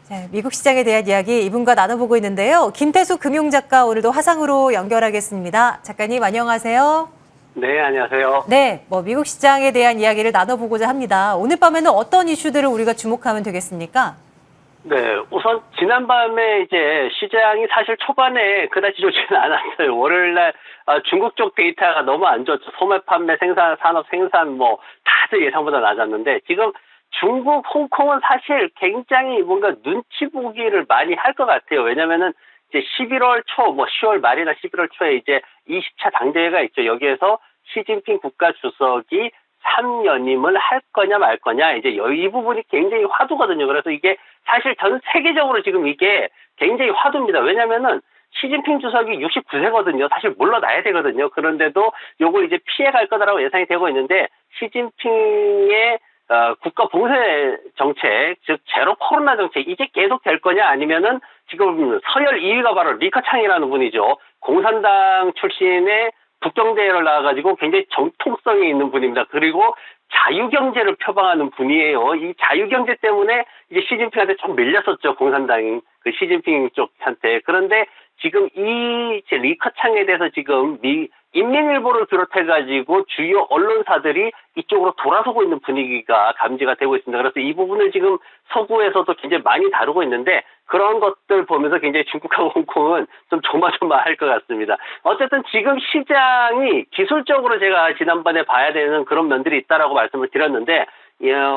자, 미국 시장에 대한 이야기 이분과 나눠보고 있는데요. 김태수 금융작가 오늘도 화상으로 연결하겠습니다. 작가님 안녕하세요. 네, 안녕하세요. 네, 미국 시장에 대한 이야기를 나눠보고자 합니다. 오늘 밤에는 어떤 이슈들을 우리가 주목하면 되겠습니까? 네, 우선 지난밤에 이제 시장이 사실 초반에 그다지 좋지는 않았어요. 월요일날 중국 쪽 데이터가 너무 안 좋죠. 소매 판매, 생산, 산업 생산 다들 예상보다 낮았는데 지금 중국, 홍콩은 사실 굉장히 뭔가 눈치 보기를 많이 할 것 같아요. 왜냐면은 이제 11월 초, 10월 말이나 11월 초에 이제 20차 당대회가 있죠. 여기에서 시진핑 국가 주석이 3연임을 할 거냐 말 거냐 이제 이 부분이 굉장히 화두거든요. 그래서 이게 사실 전 세계적으로 지금 이게 굉장히 화두입니다. 왜냐면은 시진핑 주석이 69세거든요. 사실 물러나야 되거든요. 그런데도 요걸 이제 피해갈 거다라고 예상이 되고 있는데 시진핑의 국가 봉쇄 정책, 즉 제로 코로나 정책 이게 계속 될 거냐 아니면은 지금 서열 2위가 바로 리커창이라는 분이죠. 공산당 출신의 국경대회를 나와가지고 굉장히 정통성이 있는 분입니다. 그리고 자유경제를 표방하는 분이에요. 이 자유경제 때문에 이제 시진핑한테 좀 밀렸었죠. 공산당이 그 시진핑 쪽한테. 그런데 지금 이 리커창에 대해서 지금 인민일보를 비롯해가지고 주요 언론사들이 이쪽으로 돌아서고 있는 분위기가 감지가 되고 있습니다. 그래서 이 부분을 지금 서구에서도 굉장히 많이 다루고 있는데 그런 것들 보면서 굉장히 중국하고 홍콩은 좀 조마조마할 것 같습니다. 어쨌든 지금 시장이 기술적으로 제가 지난번에 봐야 되는 그런 면들이 있다라고 말씀을 드렸는데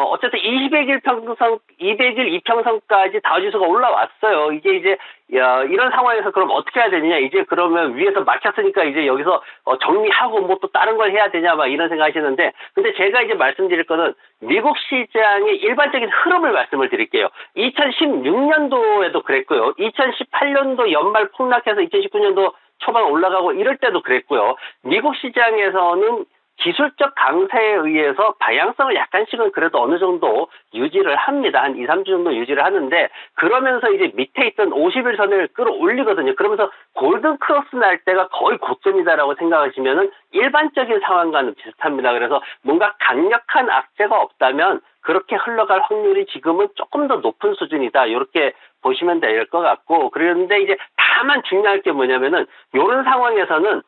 어쨌든 200일 이평선까지 다우지수가 올라왔어요. 이게 이제 이런 상황에서 그럼 어떻게 해야 되느냐? 이제 그러면 위에서 막혔으니까 이제 여기서 정리하고 또 다른 걸 해야 되냐 막 이런 생각하시는데 근데 제가 이제 말씀드릴 거는 미국 시장의 일반적인 흐름을 말씀을 드릴게요. 2016년도에도 그랬고요. 2018년도 연말 폭락해서 2019년도 초반 올라가고 이럴 때도 그랬고요. 미국 시장에서는 기술적 강세에 의해서 방향성을 약간씩은 그래도 어느 정도 유지를 합니다. 한 2, 3주 정도 유지를 하는데 그러면서 이제 밑에 있던 50일선을 끌어올리거든요. 그러면서 골든 크로스 날 때가 거의 고점이다라고 생각하시면은 일반적인 상황과는 비슷합니다. 그래서 뭔가 강력한 악재가 없다면 그렇게 흘러갈 확률이 지금은 조금 더 높은 수준이다. 이렇게 보시면 될 것 같고 그런데 이제 다만 중요할 게 뭐냐면은 이런 상황에서는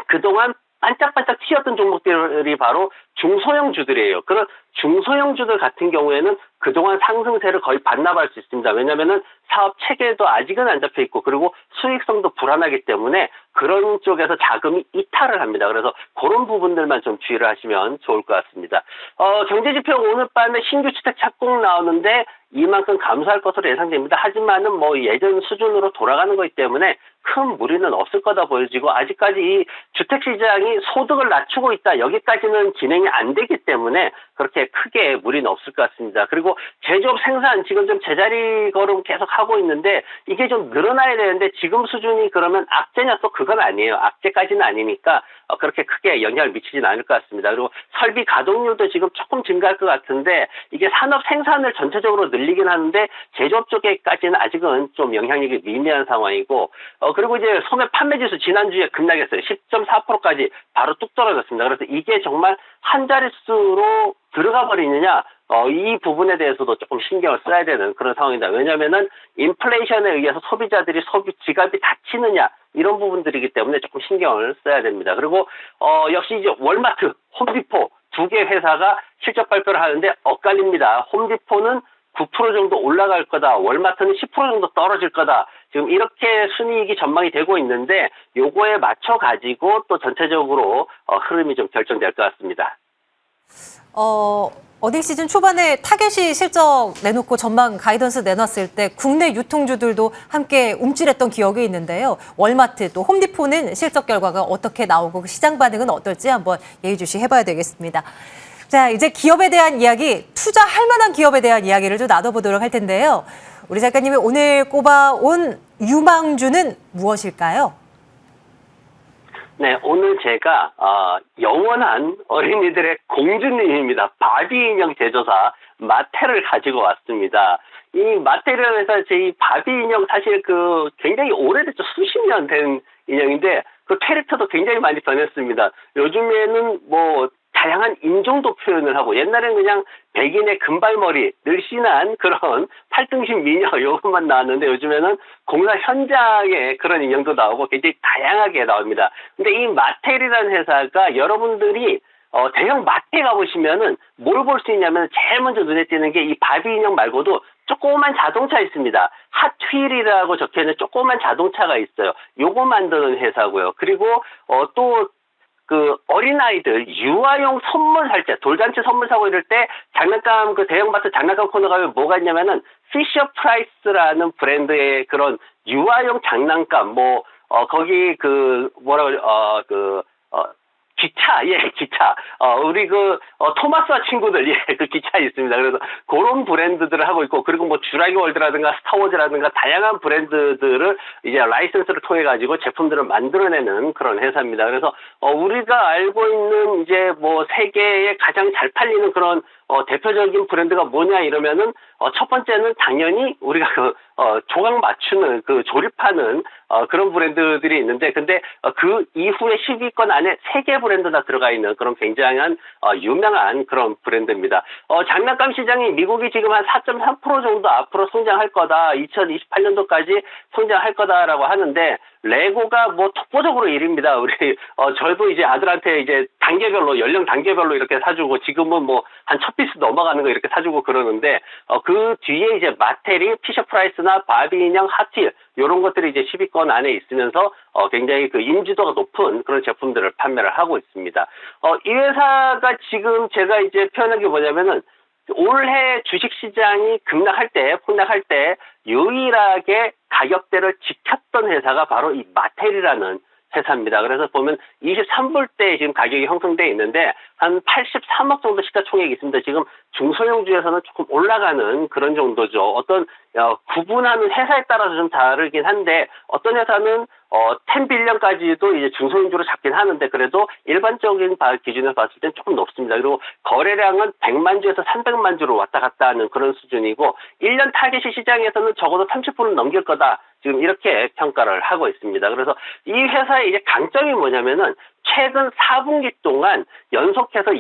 그동안 반짝반짝 튀었던 종목들이 바로 중소형주들이에요. 그런 중소형주들 같은 경우에는 그동안 상승세를 거의 반납할 수 있습니다. 왜냐하면은 사업 체계도 아직은 안 잡혀 있고 그리고 수익성도 불안하기 때문에 그런 쪽에서 자금이 이탈을 합니다. 그래서 그런 부분들만 좀 주의를 하시면 좋을 것 같습니다. 경제지표 오늘 밤에 신규 주택 착공 나오는데 이만큼 감소할 것으로 예상됩니다. 하지만은 예전 수준으로 돌아가는 거기 때문에 큰 무리는 없을 거다 보여지고 아직까지 이 주택 시장이 소득을 낮추고 있다. 여기까지는 진행이 안 되기 때문에 그렇게 크게 무리는 없을 것 같습니다. 그리고 제조업 생산 지금 좀 제자리 걸음 계속 하고 있는데 이게 좀 늘어나야 되는데 지금 수준이 그러면 악재냐 또 그건 아니에요. 악재까지는 아니니까 그렇게 크게 영향을 미치지는 않을 것 같습니다. 그리고 설비 가동률도 지금 조금 증가할 것 같은데 이게 산업 생산을 전체적으로 늘리긴 하는데 제조업 쪽에까지는 아직은 좀 영향력이 미미한 상황이고 그리고 이제 소매 판매 지수 지난주에 급락했어요. 10.4%까지 바로 뚝 떨어졌습니다. 그래서 이게 정말 한 자릿수로 들어가 버리느냐 이 부분에 대해서도 조금 신경을 써야 되는 그런 상황입니다. 왜냐하면은 인플레이션에 의해서 소비자들이 지갑이 닫히느냐 이런 부분들이기 때문에 조금 신경을 써야 됩니다. 그리고 역시 이제 월마트, 홈디포 두 개 회사가 실적 발표를 하는데 엇갈립니다. 홈디포는 9% 정도 올라갈 거다. 월마트는 10% 정도 떨어질 거다. 지금 이렇게 순이익이 전망이 되고 있는데 요거에 맞춰 가지고 또 전체적으로 흐름이 좀 결정될 것 같습니다. 어닝 시즌 초반에 타겟이 실적 내놓고 전망 가이던스 내놨을 때 국내 유통주들도 함께 움찔했던 기억이 있는데요. 월마트 또 홈디포는 실적 결과가 어떻게 나오고 시장 반응은 어떨지 한번 예의주시 해봐야 되겠습니다. 자, 이제 기업에 대한 이야기, 투자할 만한 기업에 대한 이야기를 좀 나눠보도록 할 텐데요. 우리 작가님이 오늘 꼽아온 유망주는 무엇일까요? 네, 오늘 제가 영원한 어린이들의 공주님입니다. 바비 인형 제조사 마테를 가지고 왔습니다. 이 마테라는 회사 이 바비 인형 사실 굉장히 오래됐죠. 수십 년 된 인형인데 그 캐릭터도 굉장히 많이 변했습니다. 요즘에는 다양한 인종도 표현을 하고 옛날에는 그냥 백인의 금발머리, 늘씬한 그런 팔등신 미녀 이것만 나왔는데 요즘에는 공사 현장에 그런 인형도 나오고 굉장히 다양하게 나옵니다. 근데 이 마텔이라는 회사가 여러분들이 대형 마트에 가보시면은 뭘 볼 수 있냐면 제일 먼저 눈에 띄는 게 이 바비 인형 말고도 조그만 자동차 있습니다. 핫휠이라고 적혀있는 조그만 자동차가 있어요. 요거 만드는 회사고요. 그리고 또 그 어린아이들 유아용 선물 살 때, 돌잔치 선물 사고 이럴 때 장난감 그 대형마트 장난감 코너 가면 뭐가 있냐면은 피셔 프라이스라는 브랜드의 그런 유아용 장난감 거기 그 기차, 예, 기차. 우리 토마스와 친구들, 예, 그 기차 있습니다. 그래서 그런 브랜드들을 하고 있고, 그리고 뭐 주라기 월드라든가 스타워즈라든가 다양한 브랜드들을 이제 라이센스를 통해가지고 제품들을 만들어내는 그런 회사입니다. 그래서, 우리가 알고 있는 이제 뭐 세계에 가장 잘 팔리는 그런 대표적인 브랜드가 뭐냐 이러면은, 첫 번째는 당연히 우리가 조각 맞추는, 조립하는, 그런 브랜드들이 있는데, 근데, 그 이후에 10위권 안에 3개 브랜드나 들어가 있는 그런 굉장한, 유명한 그런 브랜드입니다. 장난감 시장이 미국이 지금 한 4.3% 정도 앞으로 성장할 거다. 2028년도까지 성장할 거다라고 하는데, 레고가 뭐 독보적으로 1위입니다. 우리, 저도 이제 아들한테 이제 단계별로, 연령 단계별로 이렇게 사주고, 지금은 뭐 한 1000피스 넘어가는 거 이렇게 사주고 그러는데, 그 뒤에 이제 마텔이 피셔프라이스나 바비 인형, 핫휠, 요런 것들이 이제 10위권 안에 있으면서, 굉장히 그 인지도가 높은 그런 제품들을 판매를 하고 있습니다. 이 회사가 지금 제가 이제 표현한 게 뭐냐면은, 올해 주식시장이 폭락할 때 유일하게 가격대를 지켰던 회사가 바로 이 마텔이라는 회사입니다. 그래서 보면 23불대에 지금 가격이 형성되어 있는데 한 83억 정도 시가총액이 있습니다. 지금 중소형주에서는 조금 올라가는 그런 정도죠. 어떤 구분하는 회사에 따라서 좀 다르긴 한데 어떤 회사는 10빌리언까지도 이제 중소형주로 잡긴 하는데 그래도 일반적인 기준에서 봤을 땐 조금 높습니다. 그리고 거래량은 100만 주에서 300만 주로 왔다 갔다 하는 그런 수준이고 1년 타겟이 시장에서는 적어도 30%는 넘길 거다. 지금 이렇게 평가를 하고 있습니다. 그래서 이 회사의 이제 강점이 뭐냐면은 최근 4분기 동안 연속해서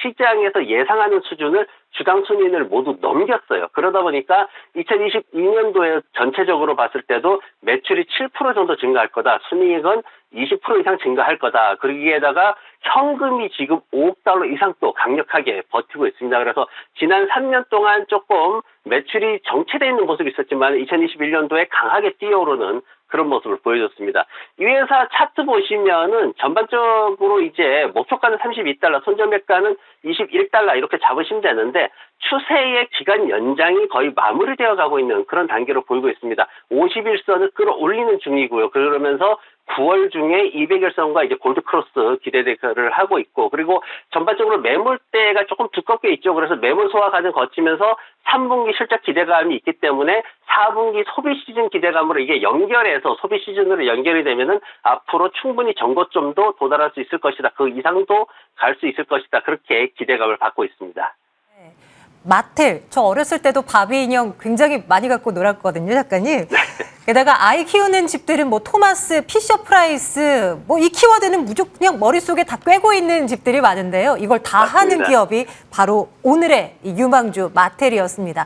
시장에서 예상하는 수준을 주당 순이익을 모두 넘겼어요. 그러다 보니까 2022년도에 전체적으로 봤을 때도 매출이 7% 정도 증가할 거다. 순이익은 20% 이상 증가할 거다. 거기에다가 현금이 지금 5억 달러 이상 또 강력하게 버티고 있습니다. 그래서 지난 3년 동안 조금 매출이 정체되어 있는 모습이 있었지만 2021년도에 강하게 뛰어오르는 그런 모습을 보여줬습니다. 이 회사 차트 보시면은 전반적으로 이제 목표가는 32달러, 손절매가는 21달러 이렇게 잡으시면 되는데 추세의 기간 연장이 거의 마무리되어 가고 있는 그런 단계로 보이고 있습니다. 51선을 끌어올리는 중이고요. 그러면서 9월 중에 200일선과 이제 골드크로스 기대를 하고 있고 그리고 전반적으로 매물대가 조금 두껍게 있죠. 그래서 매물 소화 과정 거치면서 3분기 실적 기대감이 있기 때문에 4분기 소비 시즌 기대감으로 이게 연결해서 소비 시즌으로 연결이 되면은 앞으로 충분히 전고점도 도달할 수 있을 것이다. 그 이상도 갈 수 있을 것이다. 그렇게 기대감을 받고 있습니다. 마텔, 저 어렸을 때도 바비 인형 굉장히 많이 갖고 놀았거든요, 작가님. 게다가 아이 키우는 집들은 뭐 토마스, 피셔프라이스, 뭐 이 키워드는 무조건 그냥 머릿속에 다 꿰고 있는 집들이 많은데요. 이걸 다 맞습니다. 하는 기업이 바로 오늘의 이 유망주 마텔이었습니다.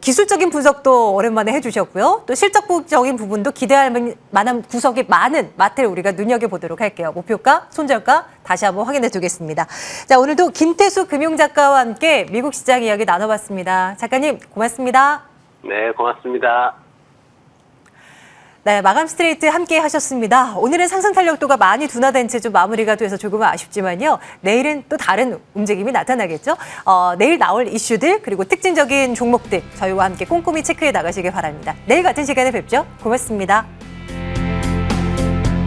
기술적인 분석도 오랜만에 해주셨고요. 또 실적적인 부분도 기대할 만한 구석이 많은 마텔 우리가 눈여겨보도록 할게요. 목표가, 손절가 다시 한번 확인해 두겠습니다. 자, 오늘도 김태수 금융작가와 함께 미국 시장 이야기 나눠봤습니다. 작가님 고맙습니다. 네, 고맙습니다. 네, 마감 스트레이트 함께 하셨습니다. 오늘은 상승 탄력도가 많이 둔화된 채 좀 마무리가 돼서 조금은 아쉽지만요. 내일은 또 다른 움직임이 나타나겠죠. 내일 나올 이슈들 그리고 특징적인 종목들 저희와 함께 꼼꼼히 체크해 나가시길 바랍니다. 내일 같은 시간에 뵙죠. 고맙습니다.